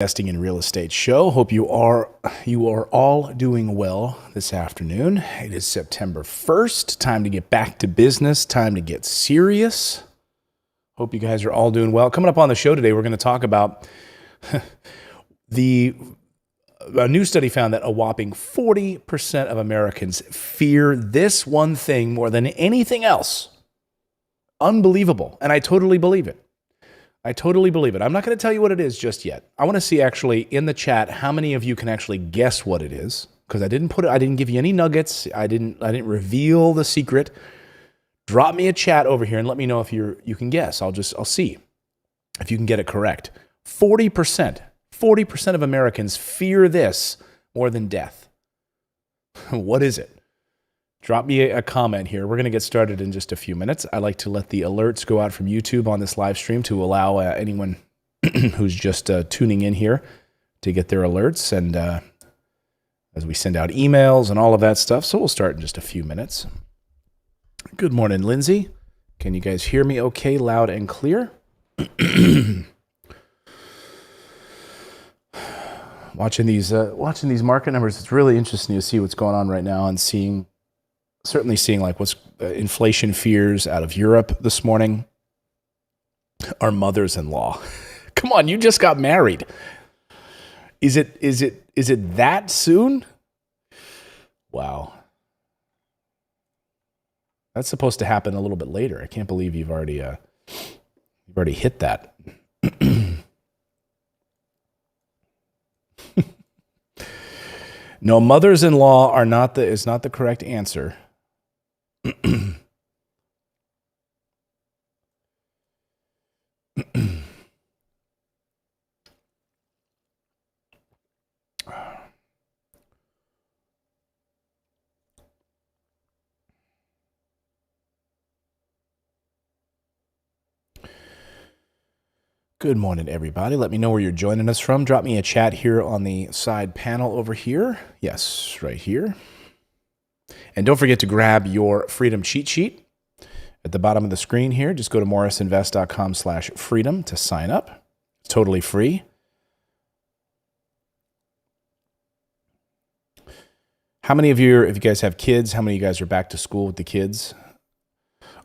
Investing in Real Estate show. Hope you are all doing well this afternoon. It is September 1st. Time to get back to business. Time to get serious. Hope you guys are all doing well. Coming up on the show today, we're going to talk about a new study found that a whopping 40% of Americans fear this one thing more than anything else. Unbelievable. And I totally believe it. I'm not going to tell you what it is just yet. I want to see actually in the chat how many of you can actually guess what it is, because I didn't give you any nuggets. I didn't reveal the secret. Drop me a chat over here and let me know if you can guess. I'll see if you can get it correct. 40% of Americans fear this more than death. What is it? Drop me a comment here. We're going to get started in just a few minutes. I like to let the alerts go out from YouTube on this live stream to allow anyone who's just tuning in here to get their alerts, and as we send out emails and all of that stuff. So we'll start in just a few minutes. Good morning, Lindsay. Can you guys hear me okay, loud and clear? Watching these market numbers, it's really interesting to see what's going on right now, and certainly seeing like what's inflation fears out of Europe this morning. Our mothers-in-law. Come on, you just got married. Is it that soon? Wow. That's supposed to happen a little bit later. I can't believe you've already hit that. No, mothers-in-law is not the correct answer. Good morning, everybody. Let me know where you're joining us from. Drop me a chat here on the side panel over here. Yes, right here. And don't forget to grab your Freedom cheat sheet at the bottom of the screen here. Just go to morrisinvest.com/freedom to sign up. It's totally free. How many of you, if you guys have kids, how many of you guys are back to school with the kids?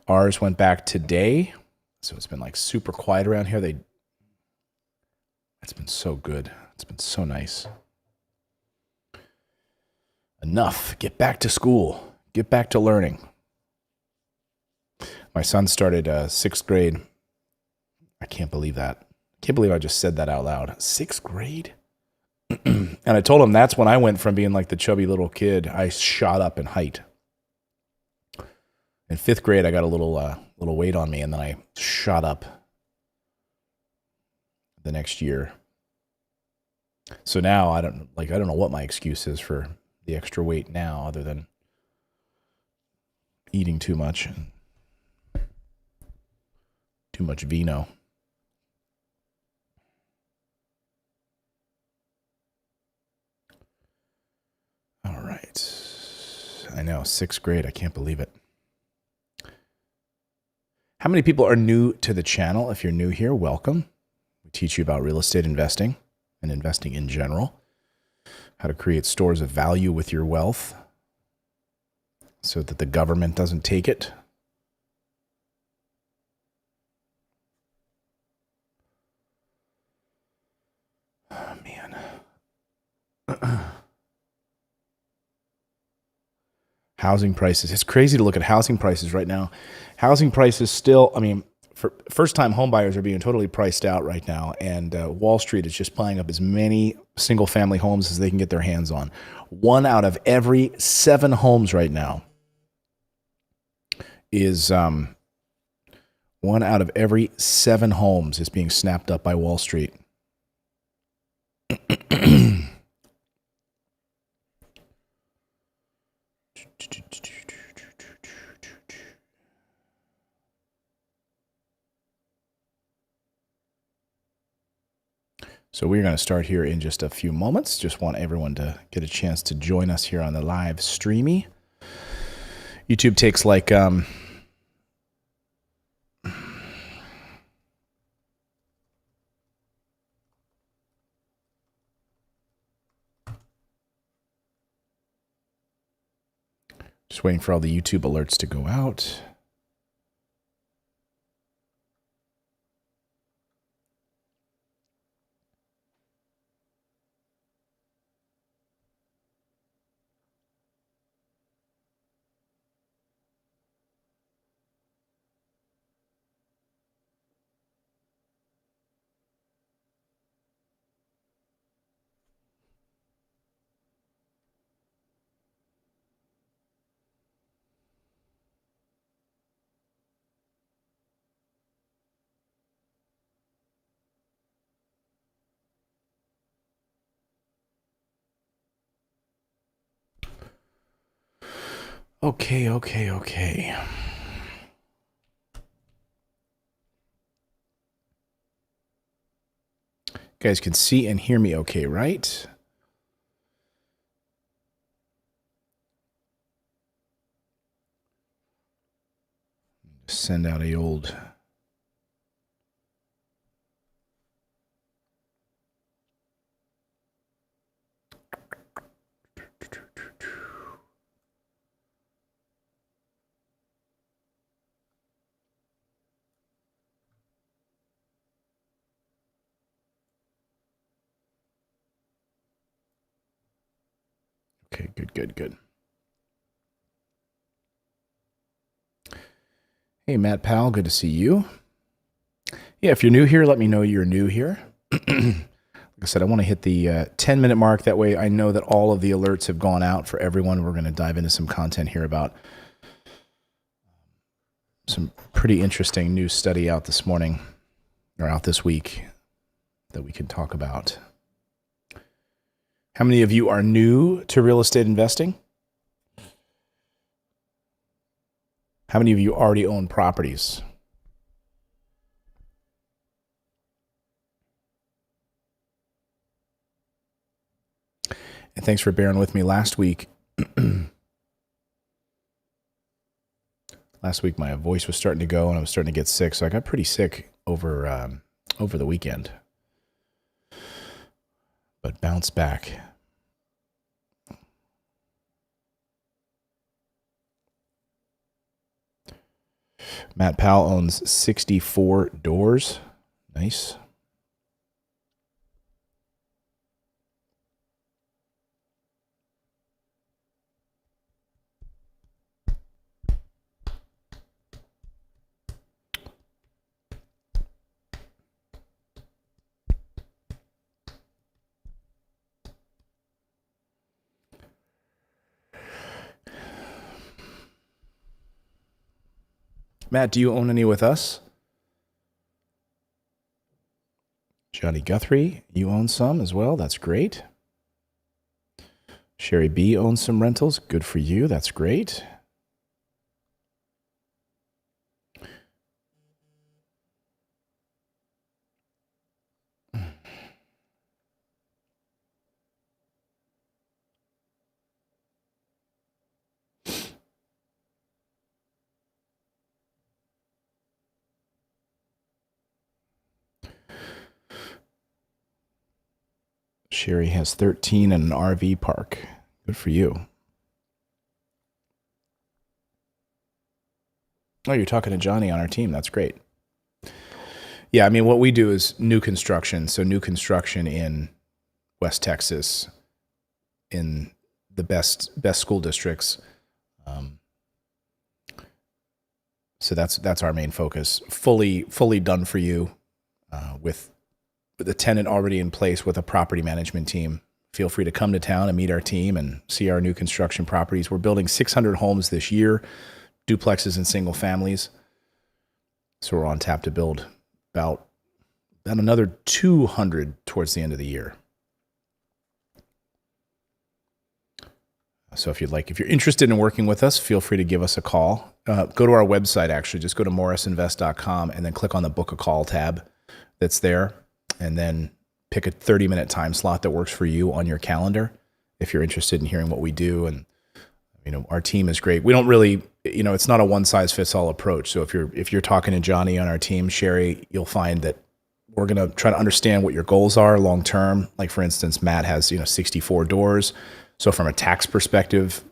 Ours went back today, so it's been like super quiet around here. It's been so good. It's been so nice. Enough. Get back to school. Get back to learning. My son started 6th grade. I can't believe that. I can't believe I just said that out loud. 6th grade? And I told him that's when I went from being like the chubby little kid. I shot up in height. In 5th grade, I got a little weight on me, and then I shot up the next year. So now I don't know what my excuse is for the extra weight now, other than eating too much vino. All right. I know, 6th grade. I can't believe it. How many people are new to the channel? If you're new here, welcome. We teach you about real estate investing and investing in general, how to create stores of value with your wealth so that the government doesn't take it. Oh, man. Housing prices. It's crazy to look at housing prices right now. Housing prices still, for first-time home buyers are being totally priced out right now, and Wall Street is just buying up as many single-family homes as they can get their hands on. 1 out of every 7 homes right now is 1 out of every 7 homes is being snapped up by Wall Street. So we're going to start here in just a few moments. Just want everyone to get a chance to join us here on the live streamy. YouTube takes like Just waiting for all the YouTube alerts to go out. Okay. You guys can see and hear me okay, right? Send out a old... Okay, good. Hey, Matt Powell, good to see you. Yeah, if you're new here, let me know you're new here. Like I said, I want to hit the 10-minute mark. That way I know that all of the alerts have gone out for everyone. We're going to dive into some content here about some pretty interesting new study out this morning, or out this week, that we can talk about. How many of you are new to real estate investing? How many of you already own properties? And thanks for bearing with me last week. Last week, my voice was starting to go and I was starting to get sick. So I got pretty sick over the weekend, but bounced back. Matt Powell owns 64 doors. Nice. Matt, do you own any with us? Johnny Guthrie, you own some as well. That's great. Sherry B owns some rentals. Good for you. That's great. Sherry has 13 in an RV park. Good for you. Oh, you're talking to Johnny on our team. That's great. Yeah, I mean, what we do is new construction. So new construction in West Texas, in the best school districts. So that's our main focus. Fully done for you, with the tenant already in place with a property management team. Feel free to come to town and meet our team and see our new construction properties. We're building 600 homes this year, duplexes and single families. So we're on tap to build about another 200 towards the end of the year. So if you're interested in working with us, feel free to give us a call. Go to our website, actually. Just go to morrisinvest.com and then click on the Book a Call tab that's there. And then pick a 30-minute time slot that works for you on your calendar if you're interested in hearing what we do. And, our team is great. We don't really, it's not a one-size-fits-all approach. So if you're talking to Johnny on our team, Sherry, you'll find that we're going to try to understand what your goals are long-term. Like, for instance, Matt has, 64 doors. So from a tax perspective,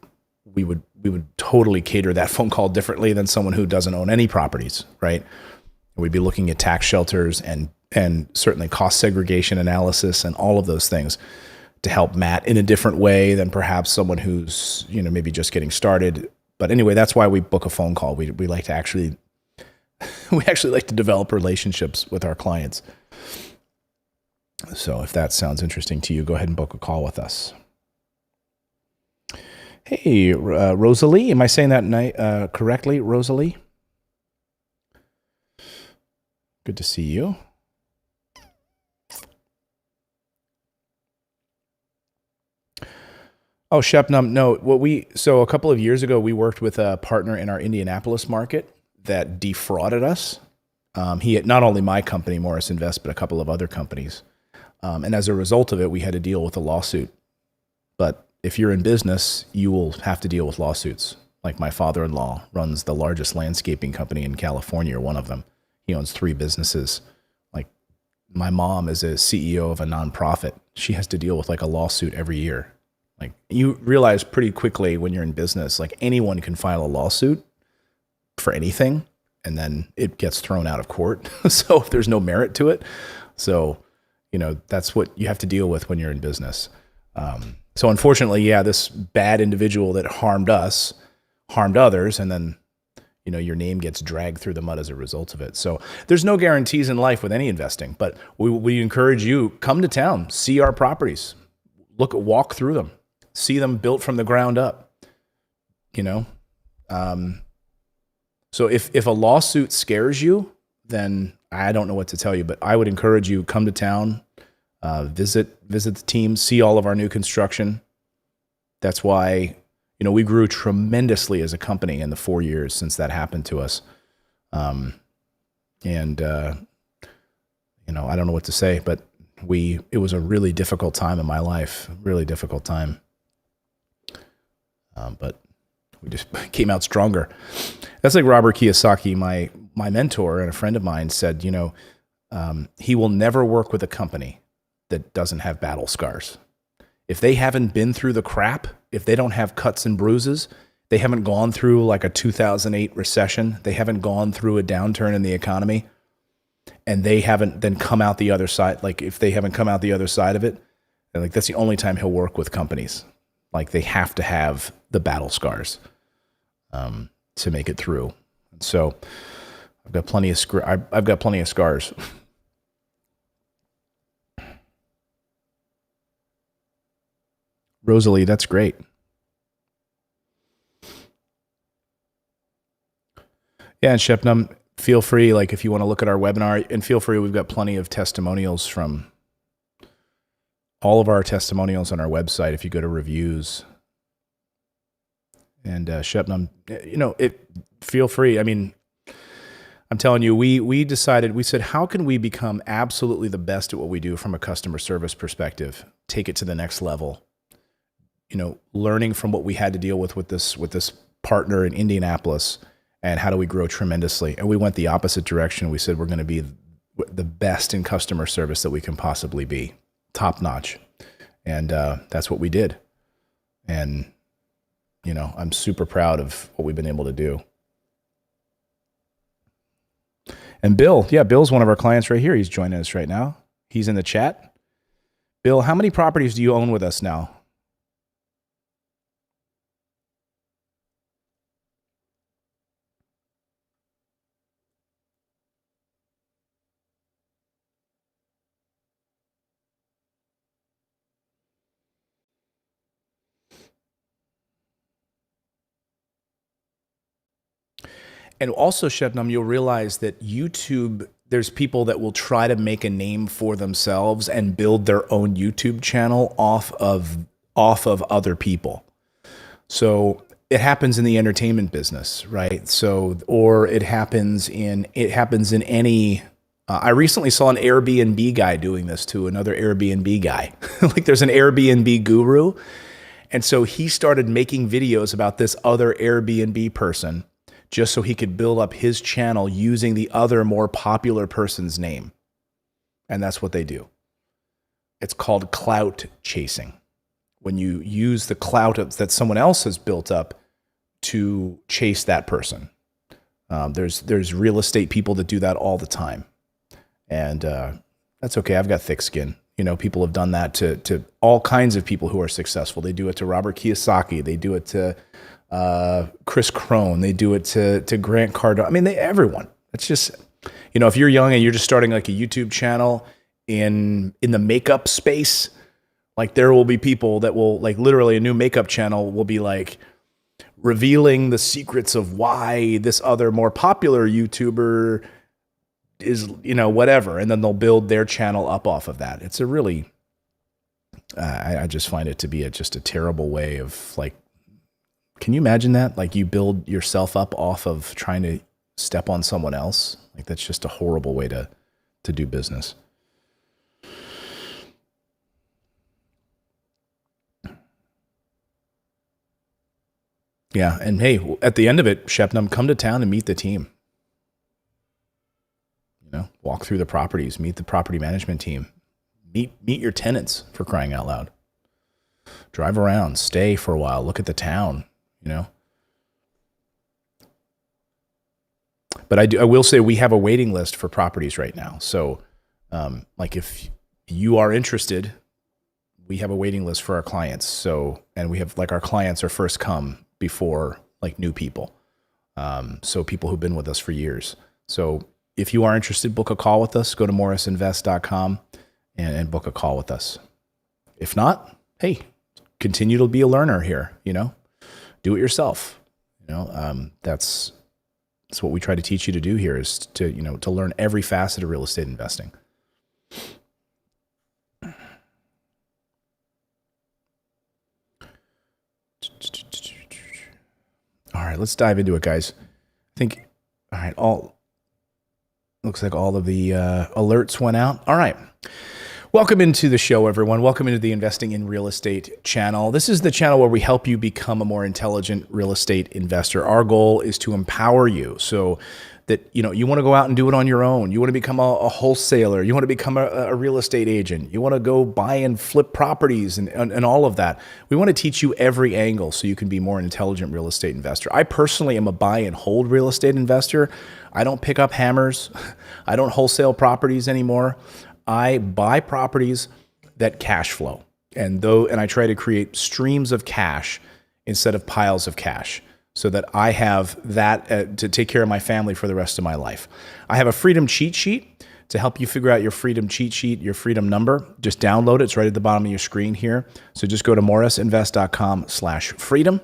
we would would totally cater that phone call differently than someone who doesn't own any properties, right? We'd be looking at tax shelters and certainly cost segregation analysis and all of those things to help Matt in a different way than perhaps someone who's, maybe just getting started. But anyway, that's why we book a phone call. We like to actually like to develop relationships with our clients. So if that sounds interesting to you, go ahead and book a call with us. Hey, Rosalie, am I saying that correctly, Rosalie? Good to see you. Oh, Shepnum, no. So a couple of years ago, we worked with a partner in our Indianapolis market that defrauded us. He had not only my company, Morris Invest, but a couple of other companies. And as a result of it, we had to deal with a lawsuit. But if you're in business, you will have to deal with lawsuits. Like my father-in-law runs the largest landscaping company in California, or one of them. He owns 3 businesses. Like my mom is a CEO of a nonprofit. She has to deal with like a lawsuit every year. Like you realize pretty quickly when you're in business, like anyone can file a lawsuit for anything, and then it gets thrown out of court. So if there's no merit to it. So, that's what you have to deal with when you're in business. So unfortunately, this bad individual that harmed us, harmed others, and then, your name gets dragged through the mud as a result of it. So there's no guarantees in life with any investing, but we encourage you, come to town, see our properties, walk through them, see them built from the ground up, So if a lawsuit scares you, then I don't know what to tell you, but I would encourage you, come to town, visit the team, see all of our new construction. That's why, we grew tremendously as a company in the 4 years since that happened to us. I don't know what to say, but it was a really difficult time in my life, really difficult time. But we just came out stronger. That's like Robert Kiyosaki, my mentor and a friend of mine, said, he will never work with a company that doesn't have battle scars. If they haven't been through the crap, if they don't have cuts and bruises, they haven't gone through like a 2008 recession, they haven't gone through a downturn in the economy, and they haven't then come out the other side, like if they haven't come out the other side of it, like that's the only time he'll work with companies. Like they have to have the battle scars to make it through. And so I've got plenty of scars. Rosalie, that's great. Yeah, and Shepnum, feel free, like if you want to look at our webinar, and feel free, we've got plenty of testimonials from all of our testimonials on our website if you go to reviews. And Shepnum, feel free. I mean, I'm telling you, we said, how can we become absolutely the best at what we do from a customer service perspective, take it to the next level? Learning from what we had to deal with this partner in Indianapolis, and how do we grow tremendously? And we went the opposite direction. We said, we're going to be the best in customer service that we can possibly be, top notch. And that's what we did. And, I'm super proud of what we've been able to do. And Bill, Bill's one of our clients right here. He's joining us right now. He's in the chat. Bill, how many properties do you own with us now? And also, Shebnam, you'll realize that YouTube, there's people that will try to make a name for themselves and build their own YouTube channel off of other people. So it happens in the entertainment business, right? So, or it happens in any. I recently saw an Airbnb guy doing this to another Airbnb guy. Like there's an Airbnb guru, and so he started making videos about this other Airbnb person, just so he could build up his channel using the other more popular person's name. And that's what they do. It's called clout chasing. When you use the clout that someone else has built up to chase that person. There's real estate people that do that all the time. And that's okay. I've got thick skin. People have done that to all kinds of people who are successful. They do it to Robert Kiyosaki. They do it to Chris Crone. They do it to Grant Cardone. I mean, everyone. It's just, if you're young and you're just starting like a YouTube channel in the makeup space, like there will be people that will, like, literally a new makeup channel will be like revealing the secrets of why this other more popular YouTuber is, whatever. And then they'll build their channel up off of that. It's a really, I just find it to be just a terrible way of, like, can you imagine that? Like, you build yourself up off of trying to step on someone else. Like, that's just a horrible way to do business. Yeah. And hey, at the end of it, Shepnum, come to town and meet the team. Walk through the properties, meet the property management team, meet your tenants, for crying out loud. Drive around, stay for a while, look at the town, But I will say we have a waiting list for properties right now. So, like, if you are interested, we have a waiting list for our clients. So, and we have, like, our clients are first come before, like, new people. So people who've been with us for years. So if you are interested, book a call with us. Go to morrisinvest.com and book a call with us. If not, hey, continue to be a learner here. Do it yourself. That's what we try to teach you to do here, is to learn every facet of real estate investing. All right, let's dive into it, guys. All right, looks like all of the alerts went out. All right. Welcome into the show, everyone. Welcome into the Investing in Real Estate channel. This is the channel where we help you become a more intelligent real estate investor. Our goal is to empower you so that, you want to go out and do it on your own. You want to become a wholesaler. You want to become a real estate agent. You want to go buy and flip properties and all of that. We want to teach you every angle so you can be more an intelligent real estate investor. I personally am a buy and hold real estate investor. I don't pick up hammers. I don't wholesale properties anymore. I buy properties that cash flow. And I try to create streams of cash instead of piles of cash, so that I have that to take care of my family for the rest of my life. I have a freedom cheat sheet to help you figure out your freedom cheat sheet, your freedom number. Just download it. It's right at the bottom of your screen here. So just go to morrisinvest.com/freedom.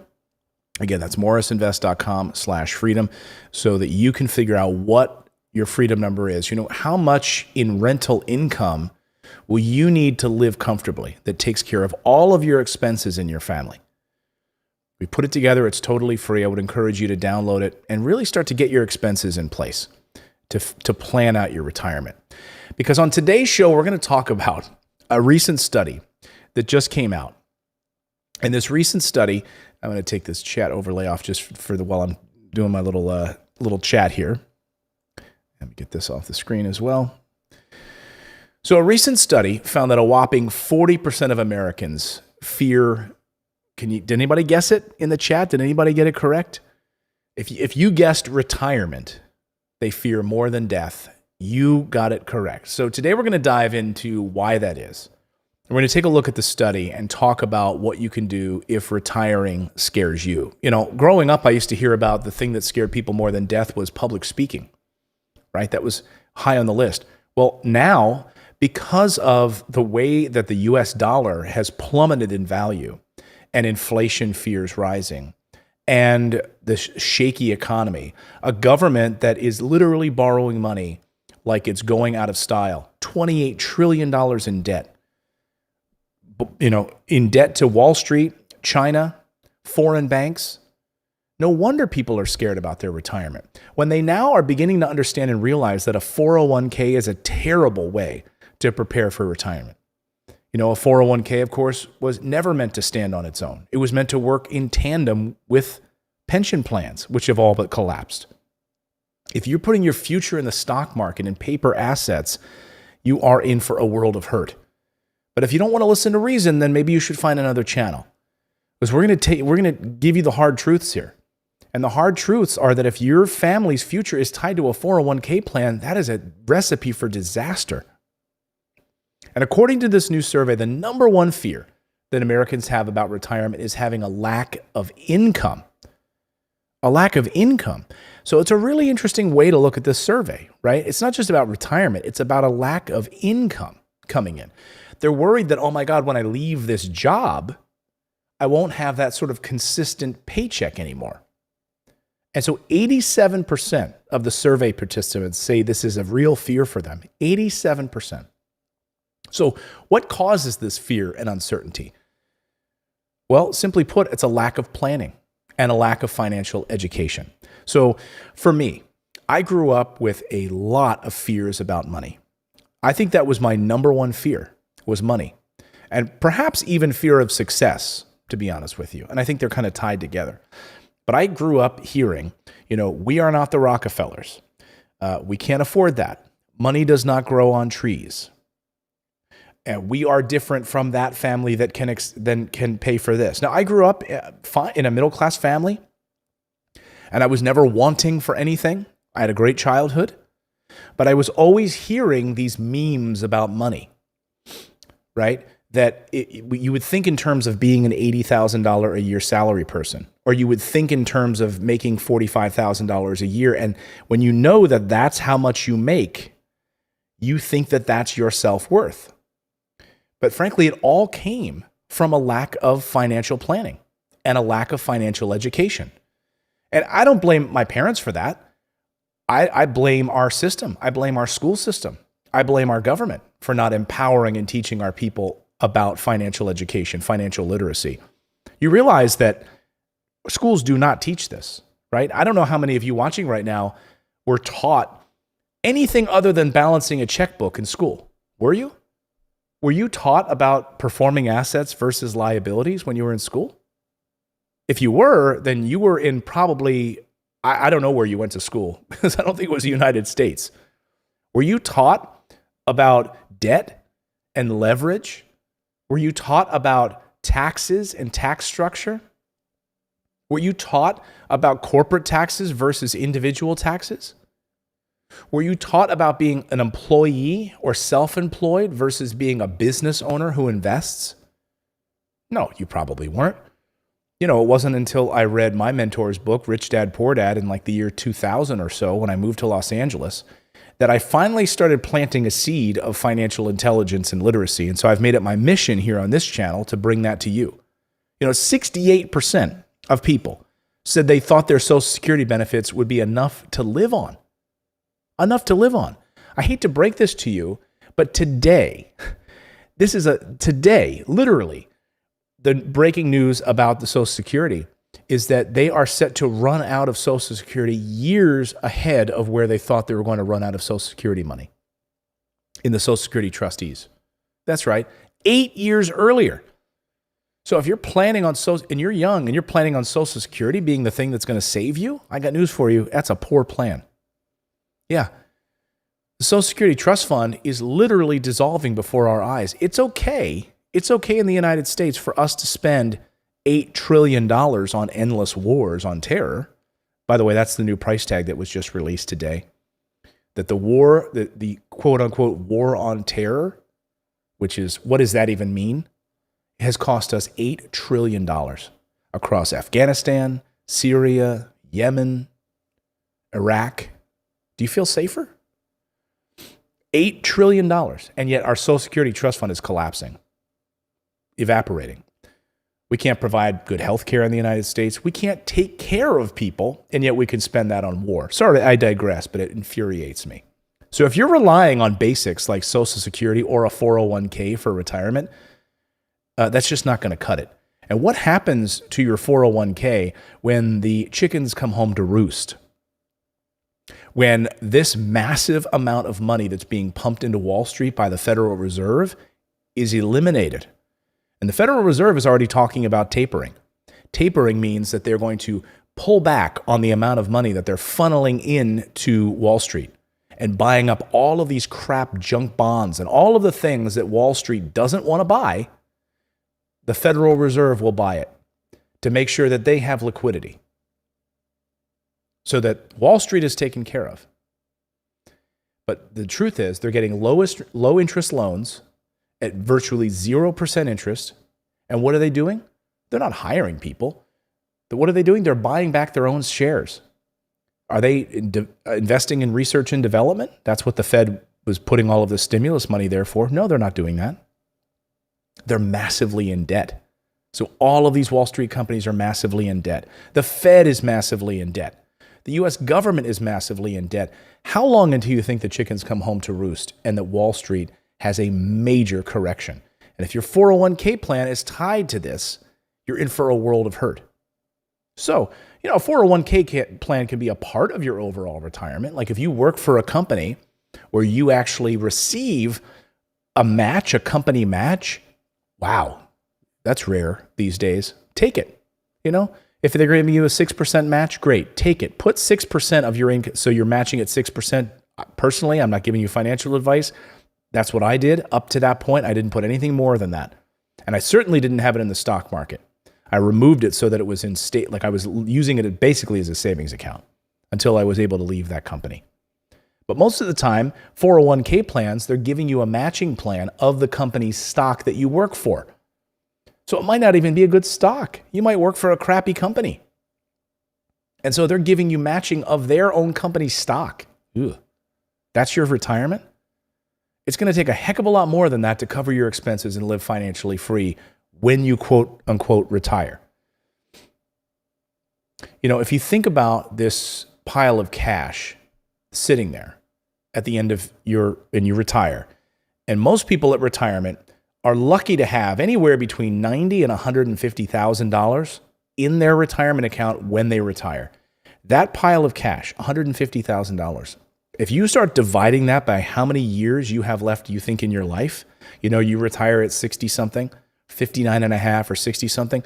Again, that's morrisinvest.com/freedom, so that you can figure out what your freedom number is. How much in rental income will you need to live comfortably that takes care of all of your expenses in your family? We put it together. It's totally free. I would encourage you to download it and really start to get your expenses in place to plan out your retirement. Because on today's show, we're going to talk about a recent study that just came out. And this recent study, I'm going to take this chat overlay off just while I'm doing my little chat here. Let me get this off the screen as well. So a recent study found that a whopping 40% of Americans fear. Did anybody guess it in the chat? Did anybody get it correct? If you guessed retirement, they fear more than death. You got it correct. So today we're going to dive into why that is. We're going to take a look at the study and talk about what you can do if retiring scares you. Growing up, I used to hear about the thing that scared people more than death was public speaking, right? That was high on the list. Well, now, because of the way that the US dollar has plummeted in value, and inflation fears rising, and the shaky economy, a government that is literally borrowing money like it's going out of style, $28 trillion in debt, in debt to Wall Street, China, foreign banks. No wonder people are scared about their retirement, when they now are beginning to understand and realize that a 401k is a terrible way to prepare for retirement. A 401k, of course, was never meant to stand on its own. It was meant to work in tandem with pension plans, which have all but collapsed. If you're putting your future in the stock market and paper assets, you are in for a world of hurt. But if you don't want to listen to reason, then maybe you should find another channel, because we're going to give you the hard truths here. And the hard truths are that if your family's future is tied to a 401k plan, that is a recipe for disaster. And according to this new survey, the number one fear that Americans have about retirement is having a lack of income. A lack of income. So it's a really interesting way to look at this survey, right? It's not just about retirement. It's about a lack of income coming in. They're worried that, oh my God, when I leave this job, I won't have that sort of consistent paycheck anymore. And so 87% of the survey participants say this is a real fear for them. 87%. So what causes this fear and uncertainty? Well, simply put, it's a lack of planning and a lack of financial education. So for me, I grew up with a lot of fears about money. I think that was my number one fear, was money. And perhaps even fear of success, to be honest with you. And I think they're kind of tied together. But I grew up hearing, we are not the Rockefellers. We can't afford that. Money does not grow on trees. And we are different from that family that can pay for this. Now, I grew up in a middle-class family, and I was never wanting for anything. I had a great childhood, but I was always hearing these memes about money, right? That you would think in terms of being an $80,000 a year salary person, or you would think in terms of making $45,000 a year. And when you know that that's how much you make, you think that that's your self-worth. But frankly, it all came from a lack of financial planning and a lack of financial education. And I don't blame my parents for that. I blame our system. I blame our school system. I blame our government for not empowering and teaching our people about financial education, financial literacy. You realize that schools do not teach this, right? I don't know how many of you watching right now were taught anything other than balancing a checkbook in school. Were you? Were you taught about performing assets versus liabilities when you were in school? If you were, then you were in probably, I don't know where you went to school, because I don't think it was the United States. Were you taught about debt and leverage? Were you taught about taxes and tax structure? Were you taught about corporate taxes versus individual taxes? Were you taught about being an employee or self-employed versus being a business owner who invests? No, you probably weren't. It wasn't until I read my mentor's book, Rich Dad, Poor Dad, in like the year 2000 or so, when I moved to Los Angeles, that I finally started planting a seed of financial intelligence and literacy. And so I've made it my mission here on this channel to bring that to you. 68% of people said they thought their Social Security benefits would be enough to live on. Enough to live on. I hate to break this to you, but today, literally, the breaking news about the Social Security is that they are set to run out of Social Security years ahead of where they thought they were going to run out of Social Security money in the Social Security trustees. That's right, 8 years earlier. So if you're planning on and you're young and you're planning on Social Security being the thing that's going to save you, I got news for you. That's a poor plan. Yeah. The Social Security Trust Fund is literally dissolving before our eyes. It's okay. It's okay in the United States for us to spend $8 trillion on endless wars on terror. By the way, that's the new price tag that was just released today. That the quote unquote war on terror, which is, what does that even mean? It has cost us $8 trillion across Afghanistan, Syria, Yemen, Iraq. Do you feel safer? $8 trillion. And yet our Social Security Trust Fund is collapsing, evaporating. We can't provide good health care in the United States. We can't take care of people, and yet we can spend that on war. Sorry, I digress, but it infuriates me. So if you're relying on basics like Social Security or a 401k for retirement, that's just not going to cut it. And what happens to your 401k when the chickens come home to roost? When this massive amount of money that's being pumped into Wall Street by the Federal Reserve is eliminated. And the Federal Reserve is already talking about tapering. Tapering means that they're going to pull back on the amount of money that they're funneling into Wall Street and buying up all of these crap junk bonds and all of the things that Wall Street doesn't want to buy. The Federal Reserve will buy it to make sure that they have liquidity. so that Wall Street is taken care of. But the truth is they're getting low interest loans at virtually 0% interest. And what are they doing? They're not hiring people. What are they doing? They're buying back their own shares. Are they investing in research and development? That's what the Fed was putting all of the stimulus money there for. No, they're not doing that. They're massively in debt. So all of these Wall Street companies are massively in debt. The Fed is massively in debt. The US government is massively in debt. How long until you think the chickens come home to roost and that Wall Street has a major correction? And if your 401k plan is tied to this, you're in for a world of hurt. So, a 401k plan can be a part of your overall retirement. Like if you work for a company where you actually receive a match, a company match, wow, that's rare these days. Take it. If they're giving you a 6% match, great, take it. Put 6% of your income, so you're matching at 6%. Personally, I'm not giving you financial advice. That's what I did. Up to that point, I didn't put anything more than that. And I certainly didn't have it in the stock market. I removed it so that it was in state, like I was using it basically as a savings account until I was able to leave that company. But most of the time, 401k plans, they're giving you a matching plan of the company's stock that you work for. So it might not even be a good stock. You might work for a crappy company. And so they're giving you matching of their own company's stock. Ugh. That's your retirement? It's going to take a heck of a lot more than that to cover your expenses and live financially free when you quote unquote retire. If you think about this pile of cash sitting there at the end of you retire, and most people at retirement are lucky to have anywhere between $90,000 and $150,000 in their retirement account when they retire. That pile of cash, $150,000. If you start dividing that by how many years you have left, you think, in your life, you retire at 60 something, 59 and a half or 60 something.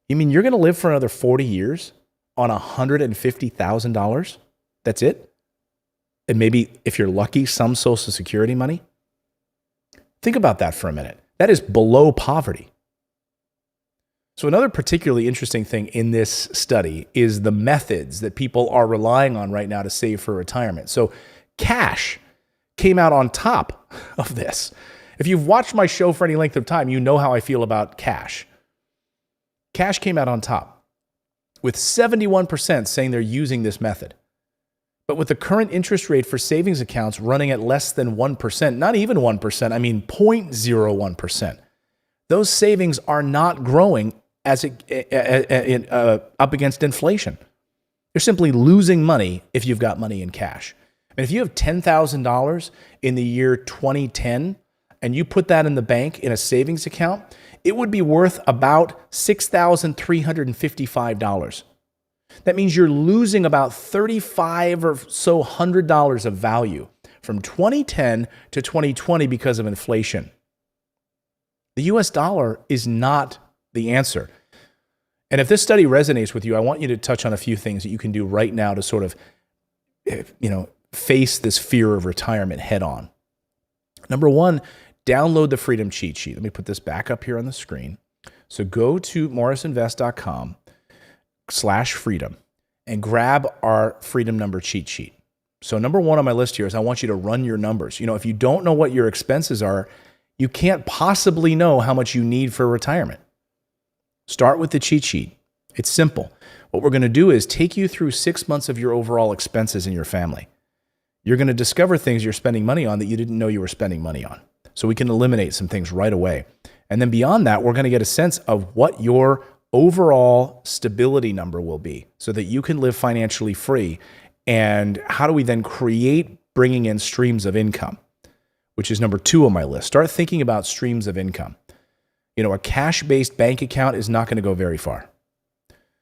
You mean you're going to live for another 40 years on $150,000? That's it? And maybe if you're lucky, some Social Security money? Think about that for a minute. That is below poverty. So another particularly interesting thing in this study is the methods that people are relying on right now to save for retirement. So cash came out on top of this. If you've watched my show for any length of time, you know how I feel about cash. Cash came out on top with 71% saying they're using this method. But with the current interest rate for savings accounts running at less than 1%, not even 1%, I mean 0.01%, those savings are not growing up against inflation. You're simply losing money if you've got money in cash. And if you have $10,000 in the year 2010 and you put that in the bank in a savings account, it would be worth about $6,355. That means you're losing about $35 or so $100 of value from 2010 to 2020 because of inflation. The US dollar is not the answer. And if this study resonates with you, I want you to touch on a few things that you can do right now to sort of, face this fear of retirement head on. Number one, download the Freedom Cheat Sheet. Let me put this back up here on the screen. So go to morrisinvest.com/freedom and grab our Freedom Number Cheat Sheet. So number one on my list here is I want you to run your numbers. If you don't know what your expenses are, you can't possibly know how much you need for retirement. Start with the cheat sheet. It's simple. What we're going to do is take you through 6 months of your overall expenses in your family. You're going to discover things you're spending money on that you didn't know you were spending money on. So we can eliminate some things right away. And then beyond that, we're going to get a sense of what your overall stability number will be so that you can live financially free. And how do we then create bringing in streams of income, which is number 2 on my list. Start thinking about streams of income. A cash-based bank account is not going to go very far.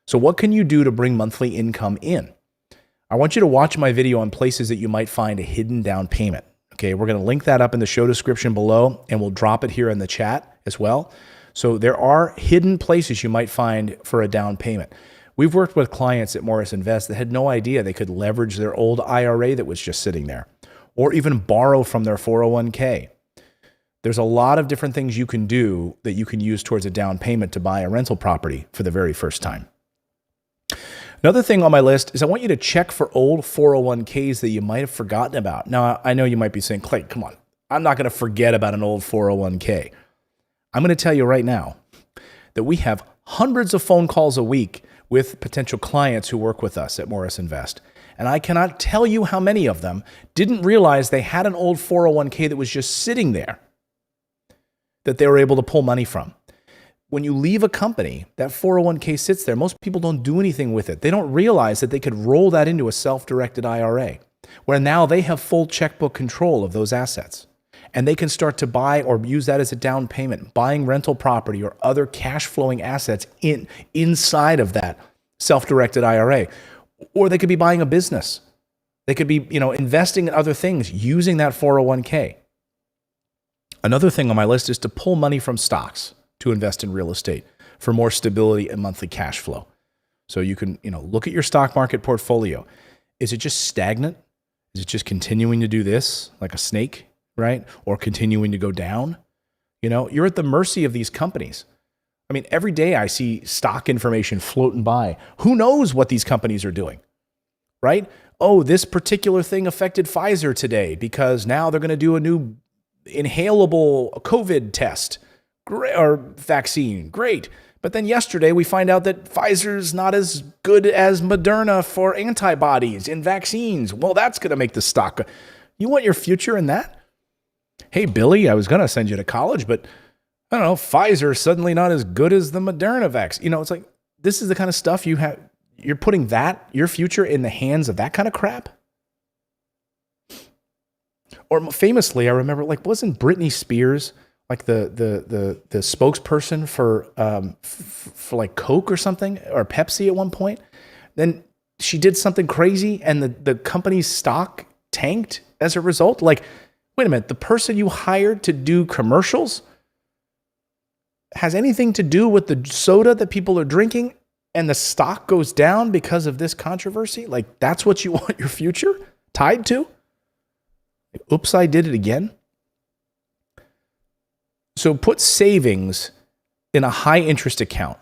So what can you do to bring monthly income in? I want you to watch my video on places that you might find a hidden down payment. Okay, we're going to link that up in the show description below, and we'll drop it here in the chat as well. So there are hidden places you might find for a down payment. We've worked with clients at Morris Invest that had no idea they could leverage their old IRA that was just sitting there, or even borrow from their 401k. There's a lot of different things you can do that you can use towards a down payment to buy a rental property for the very first time. Another thing on my list is I want you to check for old 401ks that you might have forgotten about. Now, I know you might be saying, Clay, come on. I'm not going to forget about an old 401k. I'm going to tell you right now that we have hundreds of phone calls a week with potential clients who work with us at Morris Invest. And I cannot tell you how many of them didn't realize they had an old 401k that was just sitting there that they were able to pull money from. When you leave a company, that 401k sits there. Most people don't do anything with it. They don't realize that they could roll that into a self-directed IRA, where now they have full checkbook control of those assets. And they can start to buy or use that as a down payment, buying rental property or other cash flowing assets inside of that self-directed IRA. Or they could be buying a business. They could be, investing in other things using that 401k. Another thing on my list is to pull money from stocks to invest in real estate for more stability and monthly cash flow. So you can, look at your stock market portfolio. Is it just stagnant? Is it just continuing to do this like a snake, right? Or continuing to go down? You're at the mercy of these companies. I mean, every day I see stock information floating by. Who knows what these companies are doing, right? Oh, this particular thing affected Pfizer today because now they're going to do a new inhalable COVID test or vaccine. Great. But then yesterday we find out that Pfizer's not as good as Moderna for antibodies in vaccines. Well, that's going to make the stock. You want your future in that? Hey, Billy, I was going to send you to college, but I don't know, Pfizer's suddenly not as good as the Moderna vaccine. It's like, this is the kind of stuff you're putting your future in the hands of that kind of crap. Or famously, I remember, wasn't Britney Spears like the spokesperson for like Coke or something, or Pepsi at one point? Then she did something crazy and the company's stock tanked as a result. Like, wait a minute, the person you hired to do commercials has anything to do with the soda that people are drinking and the stock goes down because of this controversy? Like, that's what you want your future tied to? Oops, I did it again. So put savings in a high interest account.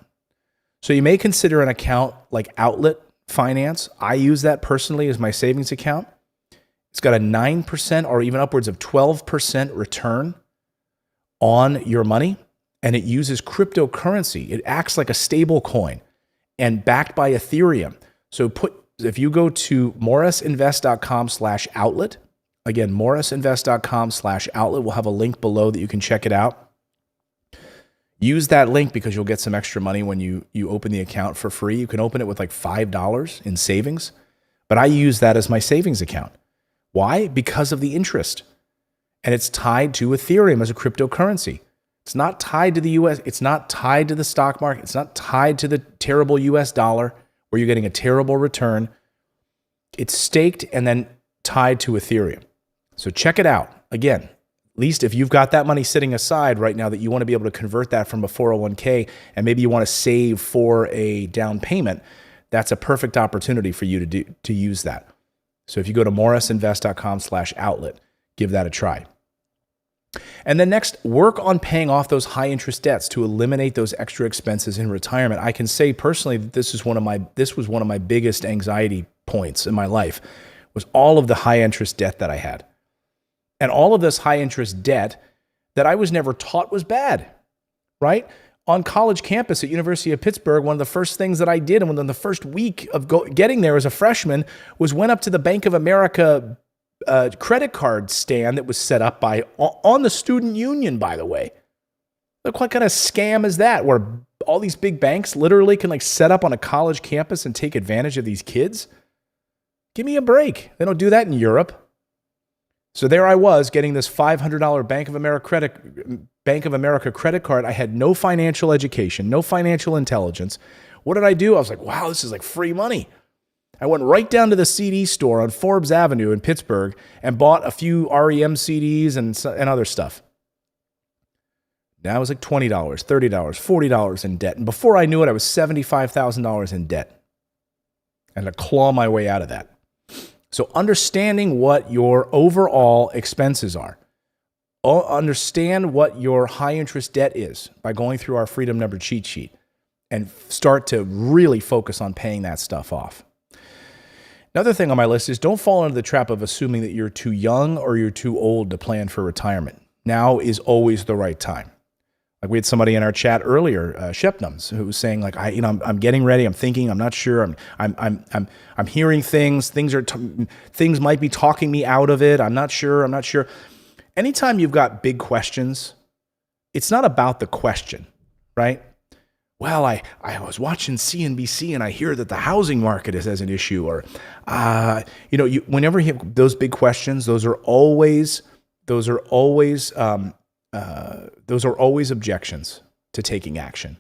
So you may consider an account like Outlet Finance. I use that personally as my savings account. It's got a 9% or even upwards of 12% return on your money. And it uses cryptocurrency. It acts like a stable coin and backed by Ethereum. So if you go to morrisinvest.com/outlet, again, morrisinvest.com/outlet, we'll have a link below that you can check it out. Use that link because you'll get some extra money when you open the account for free. You can open it with like $5 in savings, but I use that as my savings account. Why? Because of the interest. And it's tied to Ethereum as a cryptocurrency. It's not tied to the US. It's not tied to the stock market. It's not tied to the terrible US dollar where you're getting a terrible return. It's staked and then tied to Ethereum. So check it out. Again, at least if you've got that money sitting aside right now that you want to be able to convert that from a 401k and maybe you want to save for a down payment, that's a perfect opportunity for you to use that. So if you go to morrisinvest.com/outlet, give that a try. And then next, work on paying off those high interest debts to eliminate those extra expenses in retirement. I can say personally that this was one of my biggest anxiety points in my life, was all of the high interest debt that I had. And all of this high interest debt that I was never taught was bad, right? On college campus at University of Pittsburgh, one of the first things that I did, and within the first week of getting there as a freshman, was went up to the Bank of America credit card stand that was set up on the student union, by the way. Look, what kind of scam is that, where all these big banks literally can set up on a college campus and take advantage of these kids? Give me a break. They don't do that in Europe. So there I was getting this $500 Bank of America credit card. I had no financial education, no financial intelligence. What did I do? I was like, wow, this is like free money. I went right down to the CD store on Forbes Avenue in Pittsburgh and bought a few REM CDs and other stuff. Now it was like $20, $30, $40 in debt. And before I knew it, I was $75,000 in debt. And to claw my way out of that. So understanding what your overall expenses are. Understand what your high interest debt is by going through our Freedom Number cheat sheet. and start to really focus on paying that stuff off. Another thing on my list is don't fall into the trap of assuming that you're too young or you're too old to plan for retirement. Now is always the right time. Like we had somebody in our chat earlier, Shepnums, who was saying like, I'm getting ready. I'm thinking. I'm not sure. I'm hearing things. Things might be talking me out of it. I'm not sure. Anytime you've got big questions, it's not about the question, right? Well, I was watching CNBC and I hear that the housing market is as an issue, or whenever you have those big questions, those are always objections to taking action.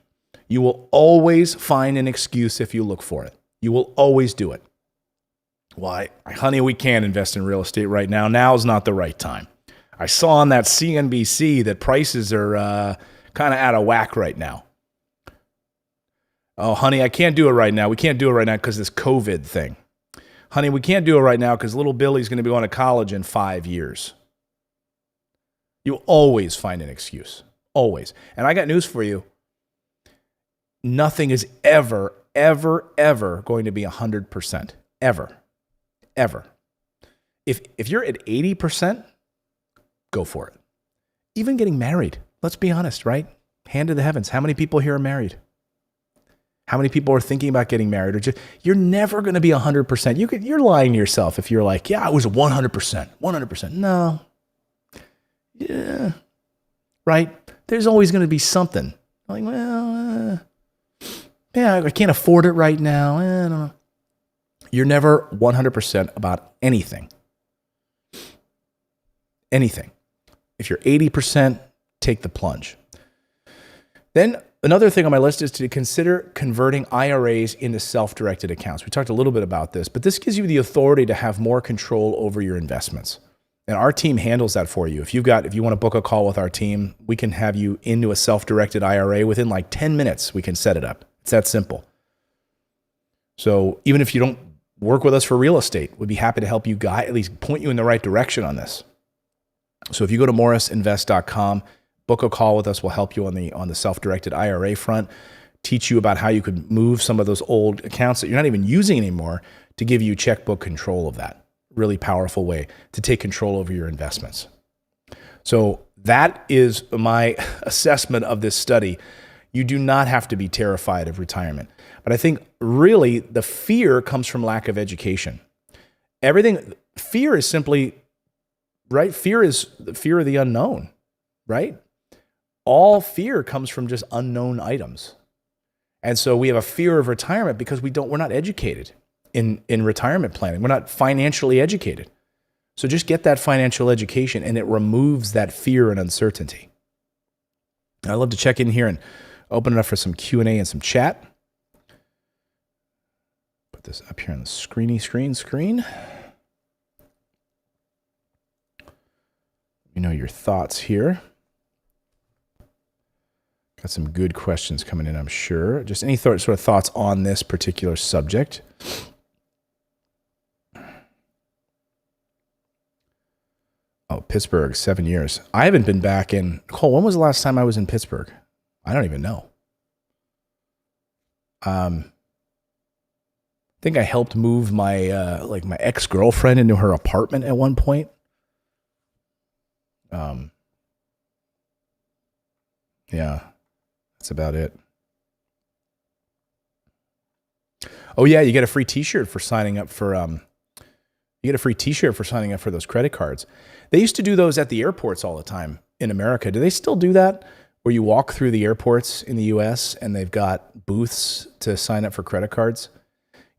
You will always find an excuse if you look for it. You will always do it. Well, honey, we can't invest in real estate right now. Now's not the right time. I saw on that CNBC that prices are kind of out of whack right now. Oh, honey, I can't do it right now. We can't do it right now because this COVID thing. Honey, we can't do it right now because little Billy's going to be going to college in 5 years. You'll always find an excuse. Always. And I got news for you. Nothing is ever, ever, ever going to be 100%. Ever. Ever. If you're at 80%, go for it. Even getting married. Let's be honest, right? Hand to the heavens. How many people here are married? How many people are thinking about getting married? Or you're never going to be 100%. You're lying to yourself if you're like, yeah, I was 100%. 100%. No. Yeah. Right? There's always going to be something. Like, well, I can't afford it right now. I don't know. You're never 100% about anything. Anything. If you're 80%, take the plunge. Then another thing on my list is to consider converting IRAs into self-directed accounts. We talked a little bit about this, but this gives you the authority to have more control over your investments. And our team handles that for you. If you want to book a call with our team, we can have you into a self-directed IRA within like 10 minutes. We can set it up. It's that simple. So even if you don't work with us for real estate, we'd be happy to help you guide, at least point you in the right direction on this. So if you go to morrisinvest.com, book a call with us. We'll help you on the self-directed IRA front, teach you about how you could move some of those old accounts that you're not even using anymore to give you checkbook control of that. Really powerful way to take control over your investments. So that is my assessment of this study. You do not have to be terrified of retirement. But I think really the fear comes from lack of education. Fear is simply, right? Fear is the fear of the unknown, right? All fear comes from just unknown items. And so we have a fear of retirement because we're not educated in retirement planning. We're not financially educated. So just get that financial education and it removes that fear and uncertainty. I'd love to check in here and open it up for some Q&A and some chat. Put this up here on the screen. Let me know your thoughts here. Got some good questions coming in, I'm sure. Just any sort of thoughts on this particular subject. Oh, Pittsburgh, 7 years. I haven't been back in... Cole, when was the last time I was in Pittsburgh? I don't even know. I think I helped move my my ex-girlfriend into her apartment at one point. Yeah, that's about it. Oh yeah, you get a free T-shirt for signing up for those credit cards. They used to do those at the airports all the time in America. Do they still do that? Where you walk through the airports in the U.S. and they've got booths to sign up for credit cards.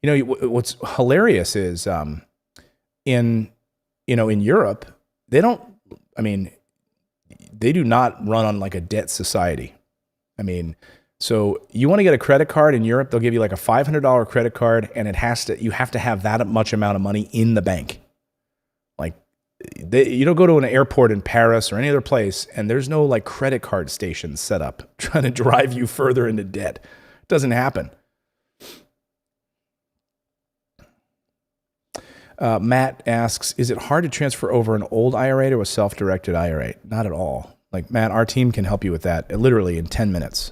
You know, what's hilarious is in Europe, they do not run on like a debt society. So you want to get a credit card in Europe, they'll give you like a $500 credit card and you have to have that much amount of money in the bank. Like you don't go to an airport in Paris or any other place and there's no like credit card stations set up trying to drive you further into debt. It doesn't happen. Matt asks, is it hard to transfer over an old IRA to a self-directed IRA? Not at all. Like, Matt, our team can help you with that literally in 10 minutes.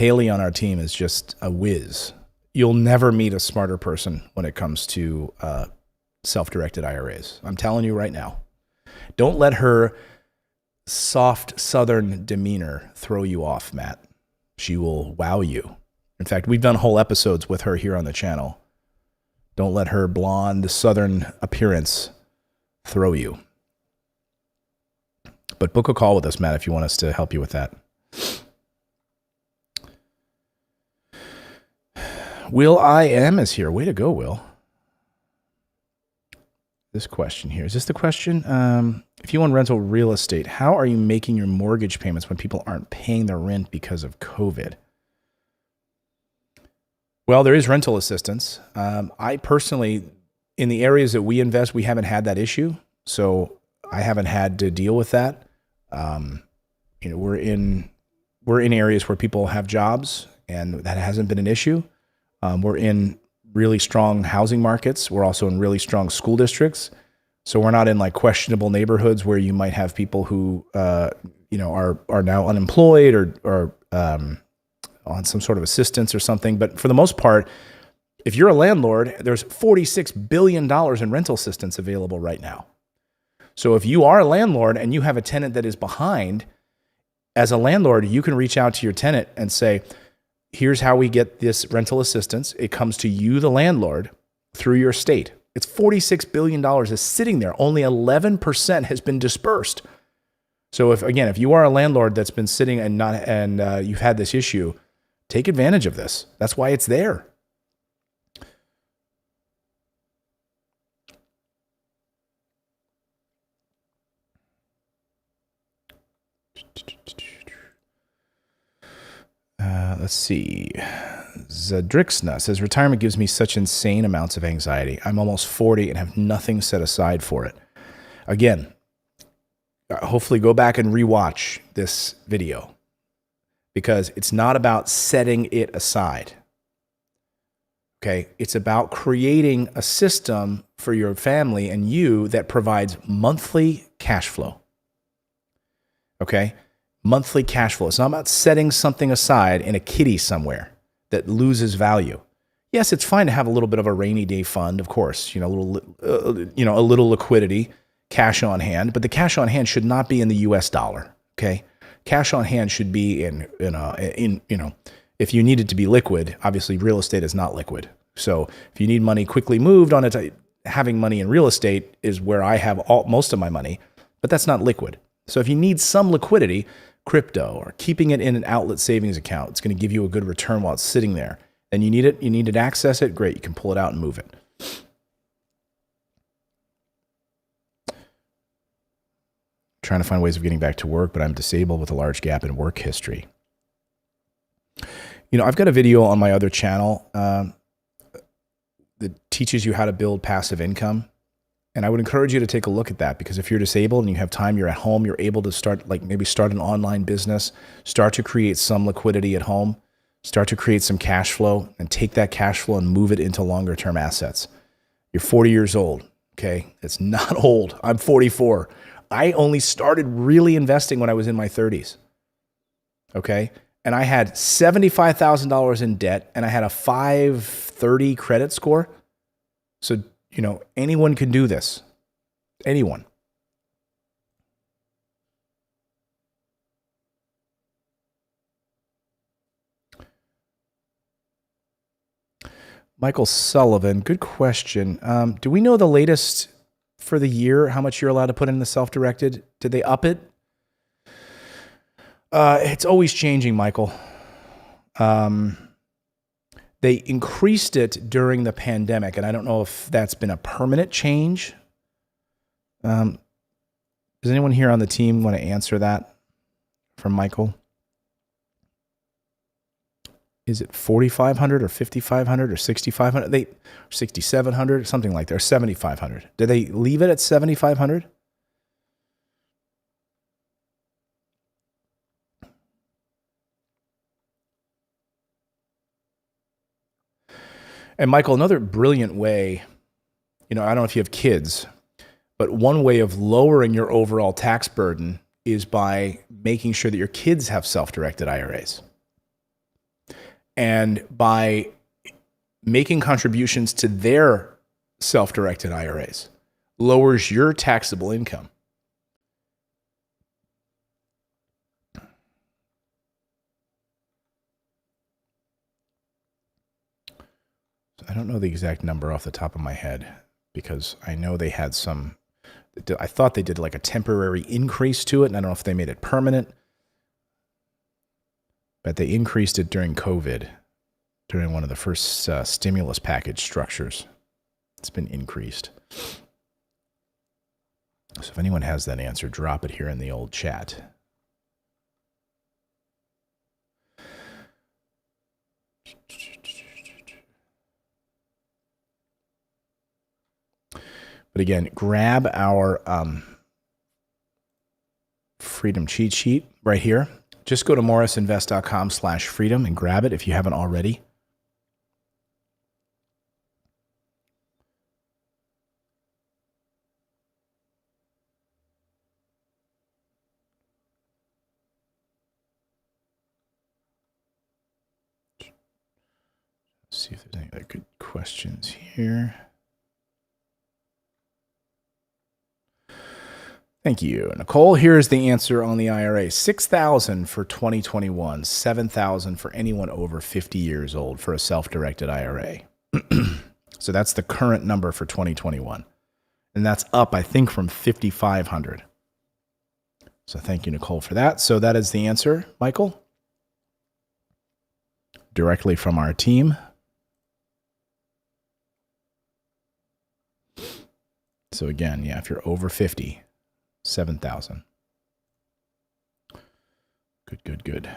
Haley on our team is just a whiz. You'll never meet a smarter person when it comes to self-directed IRAs. I'm telling you right now. Don't let her soft Southern demeanor throw you off, Matt. She will wow you. In fact, we've done whole episodes with her here on the channel. Don't let her blonde Southern appearance throw you. But book a call with us, Matt, if you want us to help you with that. Will I Am is here. Way to go, Will. This question here. Is this the question? If you own rental real estate, how are you making your mortgage payments when people aren't paying their rent because of COVID? Well, there is rental assistance. I personally, in the areas that we invest, we haven't had that issue. So I haven't had to deal with that. We're in areas where people have jobs and that hasn't been an issue. We're in really strong housing markets. We're also in really strong school districts. So we're not in like questionable neighborhoods where you might have people who, are now unemployed or on some sort of assistance or something. But for the most part, if you're a landlord, there's $46 billion in rental assistance available right now. So if you are a landlord and you have a tenant that is behind, as a landlord, you can reach out to your tenant and say, here's how we get this rental assistance. It comes to you, the landlord, through your state. It's $46 billion is sitting there. Only 11% has been dispersed. So if you are a landlord that's been sitting and you've had this issue, take advantage of this. That's why it's there. Let's see. Zadrixna says, retirement gives me such insane amounts of anxiety. I'm almost 40 and have nothing set aside for it. Again, hopefully go back and rewatch this video because it's not about setting it aside. Okay. It's about creating a system for your family and you that provides monthly cash flow. Okay. Monthly cash flow. It's not about setting something aside in a kitty somewhere that loses value. Yes, it's fine to have a little bit of a rainy day fund, of course, a little liquidity, cash on hand, but the cash on hand should not be in the US dollar, okay? Cash on hand should be in if you need it to be liquid, obviously real estate is not liquid. So if you need money quickly moved on it, having money in real estate is where I have most of my money, but that's not liquid. So if you need some liquidity, crypto or keeping it in an outlet savings account, it's going to give you a good return while it's sitting there. And you need to access it, great, you can pull it out and move it. Trying to find ways of getting back to work, but I'm disabled with a large gap in work history. I've got a video on my other channel that teaches you how to build passive income. And I would encourage you to take a look at that because if you're disabled and you have time, you're at home, you're able to start an online business, start to create some liquidity at home, start to create some cash flow and take that cash flow and move it into longer term assets. You're 40 years old. Okay. It's not old. I'm 44. I only started really investing when I was in my 30s. Okay. And I had $75,000 in debt and I had a 530 credit score. So anyone can do this. Anyone. Michael Sullivan, good question. Do we know the latest for the year, how much you're allowed to put in the self-directed? Did they up it? It's always changing, Michael. They increased it during the pandemic, and I don't know if that's been a permanent change. Does anyone here on the team want to answer that from Michael? Is it 4,500 or 5,500 or 6,500? 6,700, something like that, or 7,500. Did they leave it at 7,500? And Michael, another brilliant way, I don't know if you have kids, but one way of lowering your overall tax burden is by making sure that your kids have self-directed IRAs. And by making contributions to their self-directed IRAs, lowers your taxable income. I don't know the exact number off the top of my head because I know they had some, I thought they did like a temporary increase to it, and I don't know if they made it permanent, but they increased it during COVID, during one of the first stimulus package structures. It's been increased. So if anyone has that answer, drop it here in the old chat. But again, grab our freedom cheat sheet right here. Just go to morrisinvest.com/freedom and grab it if you haven't already. Let's see if there's any other good questions here. Thank you, Nicole. Here's the answer on the IRA. $6,000 for 2021, $7,000 for anyone over 50 years old for a self-directed IRA. So that's the current number for 2021. And that's up, I think, from $5,500. So thank you, Nicole, for that. So that is the answer, Michael, directly from our team. So again, yeah, if you're over 50, 7,000. Good, good, good.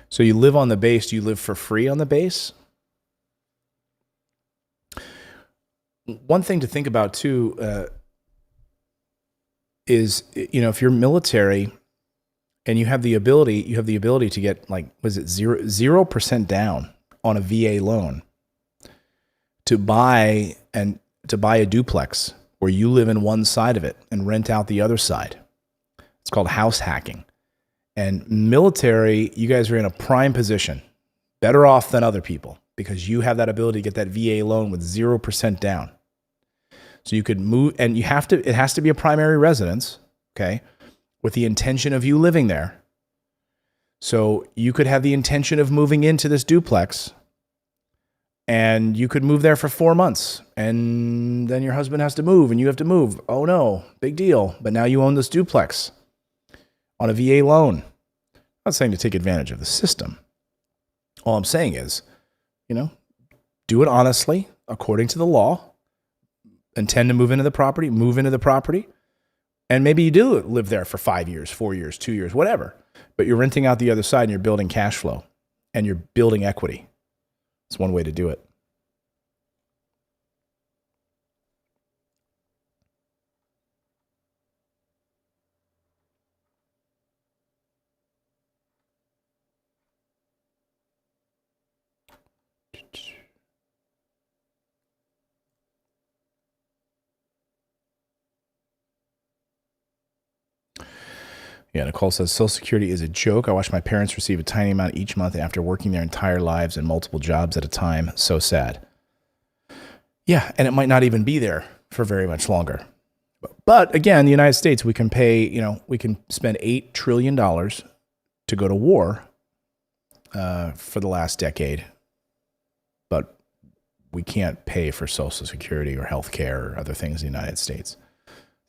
So you live on the base. Do you live for free on the base? One thing to think about too is, if you're military and you have the ability to get, like, was it 0% down on a VA loan to buy a duplex where you live in one side of it and rent out the other side. It's called house hacking. And military, you guys are in a prime position, better off than other people, because you have that ability to get that VA loan with 0% down. So you could move, and it has to be a primary residence, okay, with the intention of you living there. So you could have the intention of moving into this duplex, and you could move there for 4 months, and then your husband has to move, and you have to move. Oh no, big deal. But now you own this duplex on a VA loan. I'm not saying to take advantage of the system. All I'm saying is, do it honestly, according to the law. Intend to move into the property, and maybe you do live there for 5 years, 4 years, 2 years, whatever. But you're renting out the other side, and you're building cash flow, and you're building equity. It's one way to do it. Yeah, Nicole says, Social Security is a joke. I watched my parents receive a tiny amount each month after working their entire lives and multiple jobs at a time. So sad. Yeah, and it might not even be there for very much longer. But again, the United States, we can pay, we can spend $8 trillion to go to war for the last decade. But we can't pay for Social Security or health care or other things in the United States.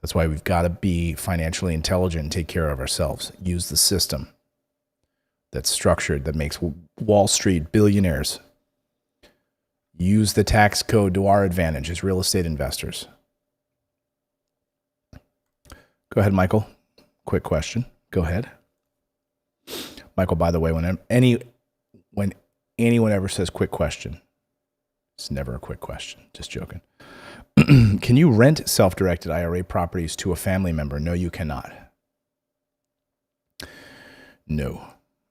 That's why we've got to be financially intelligent and take care of ourselves. Use the system that's structured, that makes Wall Street billionaires. Use the tax code to our advantage as real estate investors. Go ahead, Michael. Quick question. Go ahead. Michael, by the way, when anyone ever says quick question, it's never a quick question. Just joking. Can you rent self-directed IRA properties to a family member? No, you cannot. No.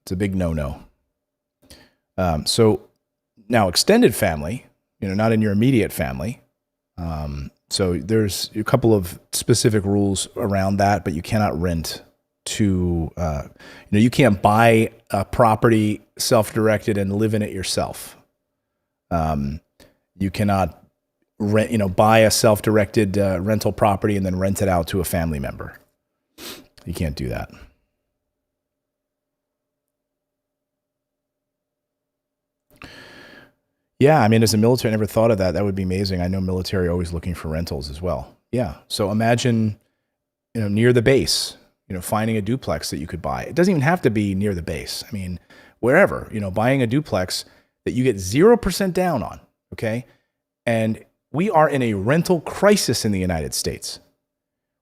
It's a big no-no. So Now, extended family, not in your immediate family. So there's a couple of specific rules around that, but you cannot rent to, you can't buy a property self-directed and live in it yourself. You cannot rent, buy a self-directed rental property and then rent it out to a family member. You can't do that. Yeah, I mean, as a military, I never thought of that. That would be amazing. I know military are always looking for rentals as well. Yeah. So imagine, near the base, finding a duplex that you could buy. It doesn't even have to be near the base. I mean, wherever, buying a duplex that you get 0% down on, okay? And we are in a rental crisis in the United States.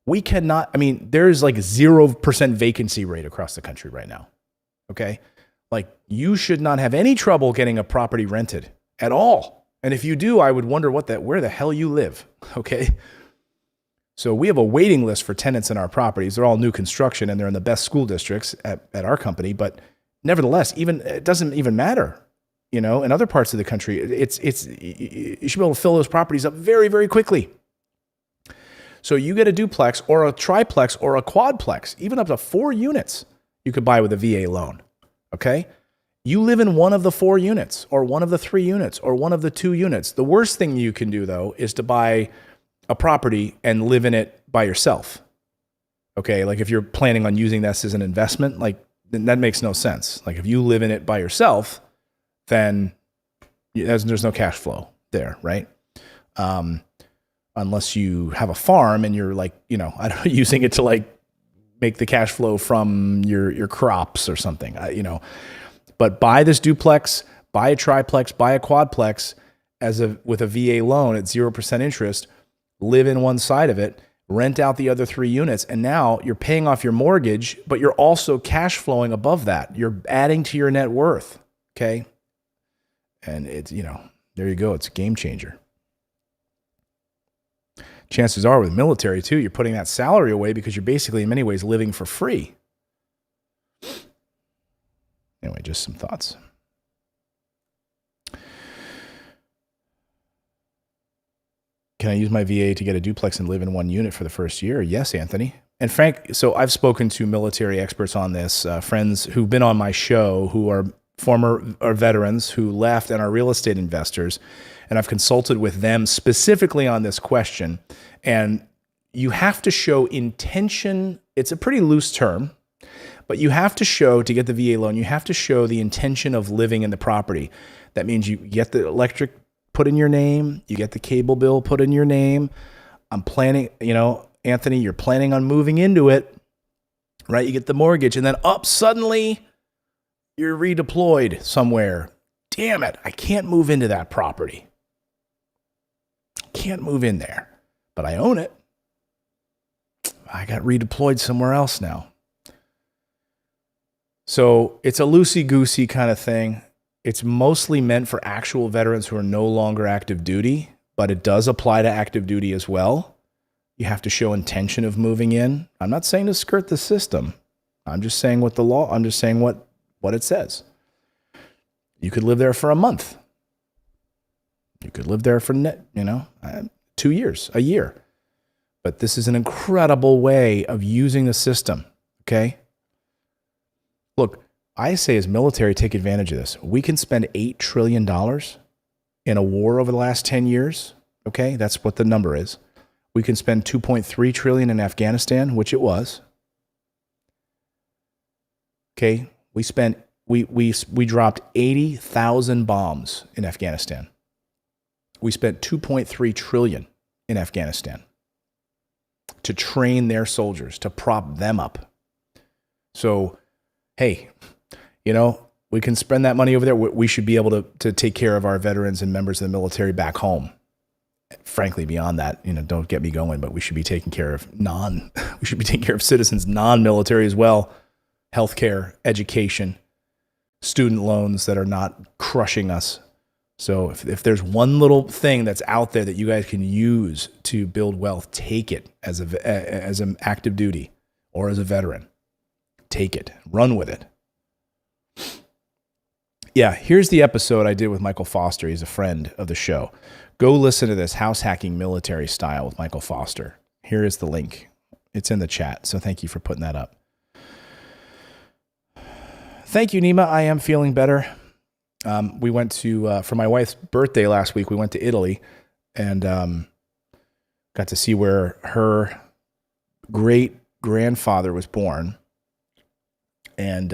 We cannot, there's like 0% vacancy rate across the country right now, okay? Like, you should not have any trouble getting a property rented at all. And if you do, I would wonder where the hell you live, okay? So we have a waiting list for tenants in our properties. They're all new construction and they're in the best school districts at our company. But nevertheless, it doesn't even matter. In other parts of the country, you should be able to fill those properties up very, very quickly. So you get a duplex or a triplex or a quadplex, even up to 4 units, you could buy with a VA loan. Okay? You live in one of the 4 units or one of the 3 units or one of the 2 units. The worst thing you can do, though, is to buy a property and live in it by yourself. Okay? Like, if you're planning on using this as an investment, then that makes no sense. Like, if you live in it by yourself, then there's no cash flow there, right? Unless you have a farm and you're using it to make the cash flow from your crops or something, But buy this duplex, buy a triplex, buy a quadplex with a VA loan at 0% interest, live in one side of it, rent out the other 3 units, and now you're paying off your mortgage, but you're also cash flowing above that. You're adding to your net worth, okay? And it's, there you go. It's a game changer. Chances are with military too, you're putting that salary away because you're basically in many ways living for free. Anyway, just some thoughts. Can I use my VA to get a duplex and live in 1 unit for the first year? Yes, Anthony. And Frank, so I've spoken to military experts on this, friends who've been on my show who are veterans who left and are real estate investors. And I've consulted with them specifically on this question. And you have to show intention. It's a pretty loose term, but you have to show, to get the VA loan, you have to show the intention of living in the property. That means you get the electric put in your name, you get the cable bill put in your name. I'm planning, Anthony, you're planning on moving into it, right? You get the mortgage and then suddenly you're redeployed somewhere. Damn it, I can't move into that property. Can't move in there, but I own it. I got redeployed somewhere else now. So it's a loosey-goosey kind of thing. It's mostly meant for actual veterans who are no longer active duty, but it does apply to active duty as well. You have to show intention of moving in. I'm not saying to skirt the system. I'm just saying what it says. You could live there for a month. You could live there for 2 years, a year. But this is an incredible way of using the system, okay? Look, I say as military, take advantage of this. We can spend $8 trillion in a war over the last 10 years, okay? That's what the number is. We can spend $2.3 trillion in Afghanistan, which it was. Okay? We dropped 80,000 bombs in Afghanistan. We spent $2.3 trillion in Afghanistan to train their soldiers, to prop them up. So, hey, we can spend that money over there. We should be able to take care of our veterans and members of the military back home. Frankly, beyond that, don't get me going, but we should be taking care of citizens non-military as well. Healthcare, education, student loans that are not crushing us. So if there's one little thing that's out there that you guys can use to build wealth, take it as an active duty or as a veteran. Take it. Run with it. Yeah, here's the episode I did with Michael Foster. He's a friend of the show. Go listen to this house hacking military style with Michael Foster. Here is the link. It's in the chat, so thank you for putting that up. Thank you, Nima. I am feeling better. We went to, for my wife's birthday last week, we went to Italy and got to see where her great-grandfather was born and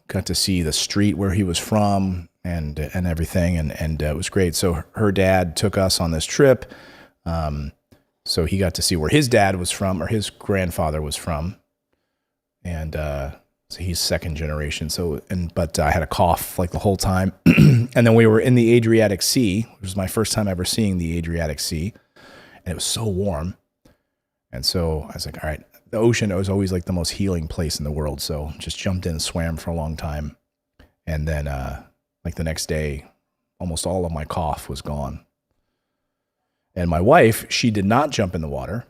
got to see the street where he was from and everything, and it was great. So her dad took us on this trip, so he got to see where his dad was from, or his grandfather was from, and so he's second generation. But I had a cough like the whole time, and then we were in the Adriatic Sea, which was my first time ever seeing the Adriatic Sea, and it was so warm, and so I was like, all right. The ocean was always like the most healing place in the world, so just jumped in and swam for a long time, and then like the next day, almost all of my cough was gone. And my wife, she did not jump in the water,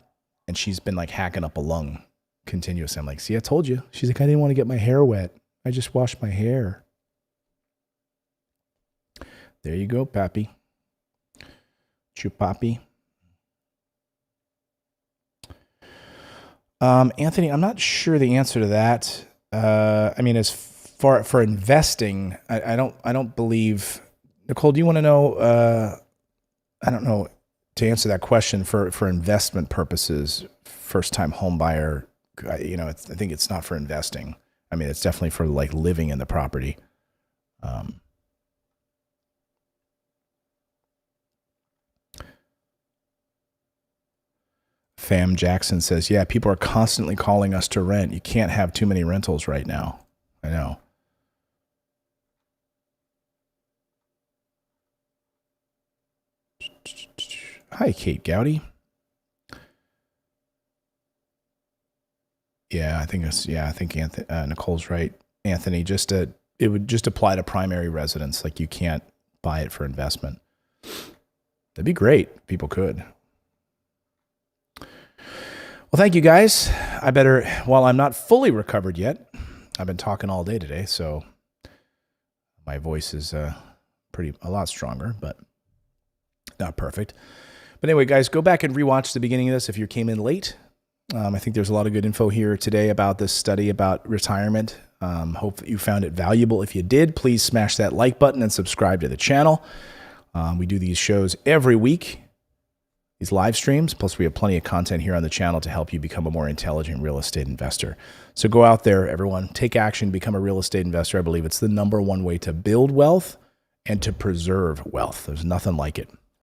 and she's been like hacking up a lung continuously. I'm like, see, I told you. She's like, I didn't want to get my hair wet. I just washed my hair. There you go, Pappy. Chupapi. Anthony, I'm not sure the answer to that. I mean, as far for investing, I don't believe. Nicole, do you want to know? I don't know to answer that question for investment purposes. First time home buyer, I think it's not for investing. I mean, it's definitely for like living in the property. Fam Jackson says, yeah, people are constantly calling us to rent. You can't have too many rentals right now. I know. Hi, Kate Gowdy. Yeah, I think Nicole's right. Anthony, it would just apply to primary residence. Like you can't buy it for investment. That'd be great. People could. Well, thank you guys. While I'm not fully recovered yet, I've been talking all day today, so my voice is a lot stronger, but not perfect. But anyway, guys, go back and rewatch the beginning of this if you came in late. I think there's a lot of good info here today about this study about retirement. Hope that you found it valuable. If you did, please smash that like button and subscribe to the channel. We do these shows every week. These live streams, plus we have plenty of content here on the channel to help you become a more intelligent real estate investor. So go out there, everyone, take action, become a real estate investor. I believe it's the #1 way to build wealth and to preserve wealth. There's nothing like it.